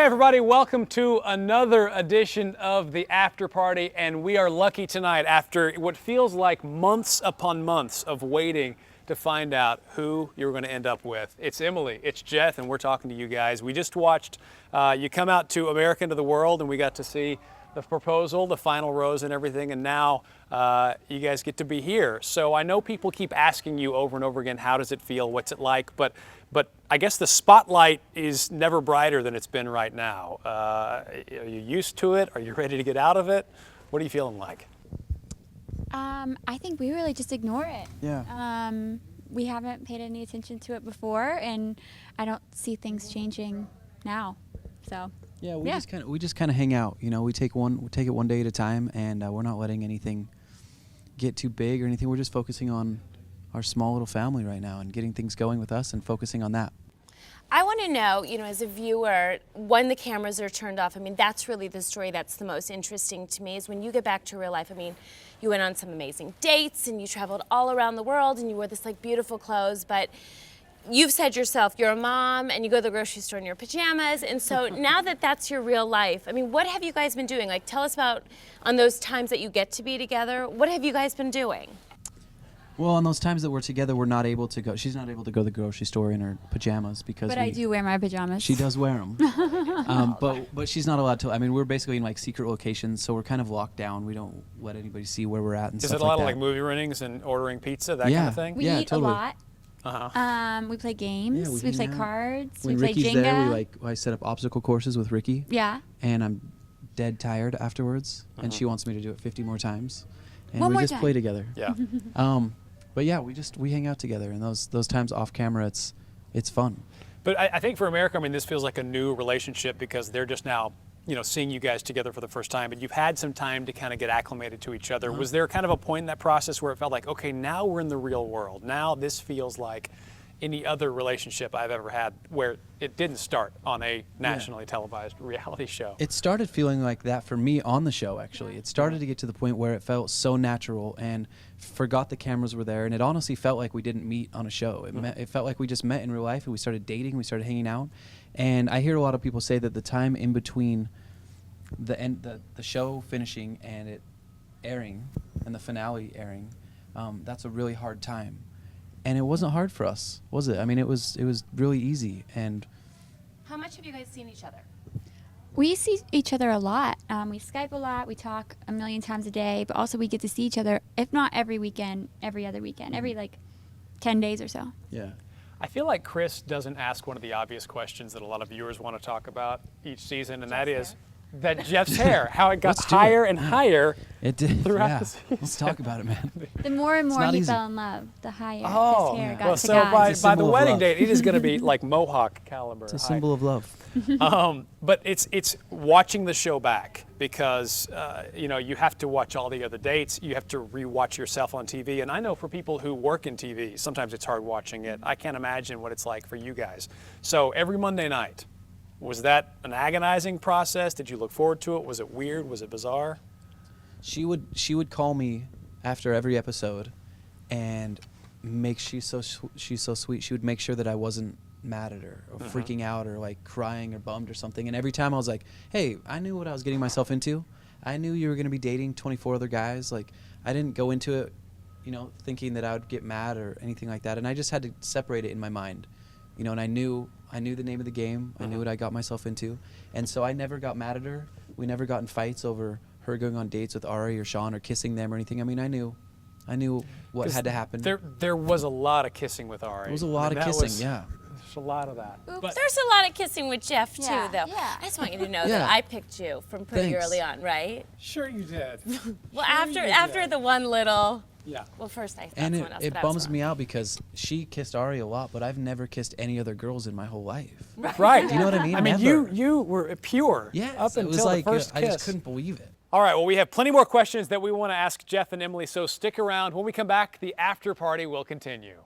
everybody, welcome to another edition of the After Party, and we are lucky tonight after what feels like months upon months of waiting to find out who you're going to end up with. It's Emily, it's Jeff, and we're talking to you guys. We just watched you come out to America into the World, and we got to see the proposal, the final rose and everything, and now you guys get to be here. So I know people keep asking you over and over again, how does it feel, what's it like, but I guess the spotlight is never brighter than it's been right now. Are you used to it? Are you ready to get out of it? What are you feeling like? I think we really just ignore it. Yeah. We haven't paid any attention to it before, and I don't see things changing now. So. Yeah, we just kind of hang out. You know, we take it one day at a time, and we're not letting anything get too big or anything. We're just focusing on our small little family right now and getting things going with us and focusing on that. I want to know, you know, as a viewer, when the cameras are turned off, I mean, that's really the story that's the most interesting to me, is when you get back to real life. I mean, you went on some amazing dates and you traveled all around the world and you wore this like beautiful clothes, but you've said yourself, you're a mom and you go to the grocery store in your pajamas, and so now that that's your real life, I mean, what have you guys been doing? Like, tell us about, on those times that you get to be together, what have you guys been doing? Well, on those times that we're together, we're not able to go. She's not able to go to the grocery store in her pajamas because. But I do wear my pajamas. She does wear them, but she's not allowed to. I mean, we're basically in like secret locations, so we're kind of locked down. We don't let anybody see where we're at and Is stuff it a lot like of that. like movie runnings and ordering pizza, that kind of thing? We Yeah, eat totally. a lot. We play games. Yeah, we hang play out. cards. When we play Ricky's Jenga. there, I set up obstacle courses with Ricky. Yeah. And I'm dead tired afterwards, and she wants me to do it 50 more times, and One we more just time. play together. Yeah. But yeah, we hang out together, and those times off camera, it's fun. But I think for America, I mean, this feels like a new relationship because they're just now, you know, seeing you guys together for the first time, but you've had some time to kind of get acclimated to each other. Was there kind of a point in that process where it felt like, okay, now we're in the real world. Now this feels like any other relationship I've ever had where it didn't start on a nationally televised reality show? It started feeling like that for me on the show, actually. It started to get to the point where it felt so natural and forgot the cameras were there, and it honestly felt like we didn't meet on a show. It felt like we just met in real life, and we started dating, we started hanging out. And I hear a lot of people say that the time in between the show finishing and it airing and the finale airing, that's a really hard time. And it wasn't hard for us, was it? I mean, it was really easy. And How much have you guys seen each other? We see each other a lot. We Skype a lot. We talk a million times a day, but also we get to see each other, if not every weekend, every other weekend, every like 10 days or so. yeah. I feel like Chris doesn't ask one of the obvious questions that a lot of viewers want to talk about each season, and that is that Jeff's hair, how it got Let's do it. higher and higher It did. throughout Yeah. the season. Let's talk about it, man. The more and more not he easy. fell in love, the higher Oh, his hair got well, to so God. by It's a the symbol of wedding love. date, it is going to be like Mohawk caliber. It's a symbol of love. But it's watching the show back because you know, you have to watch all the other dates. You have to rewatch yourself on TV, and I know for people who work in TV, sometimes it's hard watching it. I can't imagine what it's like for you guys. So every Monday night, was that an agonizing process? Did you look forward to it? Was it weird? Was it bizarre? She would call me after every episode, and she's so sweet. She would make sure that I wasn't mad at her or freaking out or like crying or bummed or something. And every time I was like, hey, I knew what I was getting myself into. I knew you were going to be dating 24 other guys. Like, I didn't go into it, you know, thinking that I would get mad or anything like that. And I just had to separate it in my mind, you know. And I knew the name of the game. I knew what I got myself into, and so I never got mad at her. We never got in fights over her going on dates with Ari or Sean or kissing them or anything. I mean, I knew what had to happen. There was a lot of kissing with Ari. There was a lot of kissing, yeah. There's a lot of that. But there's a lot of kissing with Jeff, Yeah, too, though. yeah. I just want you to know Yeah. that I picked you from pretty Thanks. early on, right? Sure you did. Well, after the one little... Yeah. Well, first I thought And someone else, it but I was bums me wrong. out because she kissed Ari a lot, but I've never kissed any other girls in my whole life. Right. You know what I mean? I mean, Never. you were pure Yes, up it was until like the first I kiss. just couldn't believe it. All right, well, we have plenty more questions that we want to ask Jeff and Emily, so stick around. When we come back, the after party will continue.